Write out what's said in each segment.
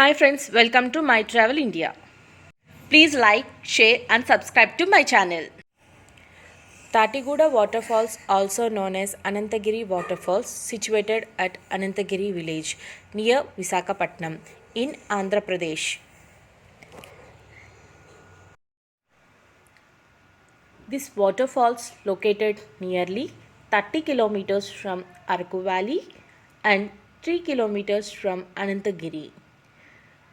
Hi friends, welcome to My Travel India. Please like, share and subscribe to my channel. Tatiguda Waterfalls, also known as Ananthagiri Waterfalls, situated at Ananthagiri village near Visakhapatnam in Andhra Pradesh. This waterfalls located nearly 30 kilometers from Araku Valley and 3 kilometers from Ananthagiri.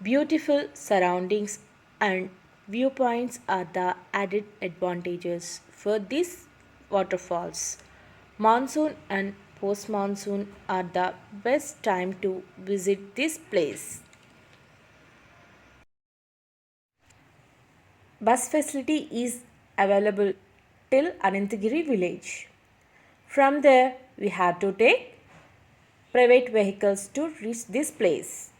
Beautiful surroundings and viewpoints are the added advantages for these waterfalls. Monsoon and post monsoon are the best time to visit this place. Bus facility is available till Ananthagiri village. From there, we have to take private vehicles to reach this place.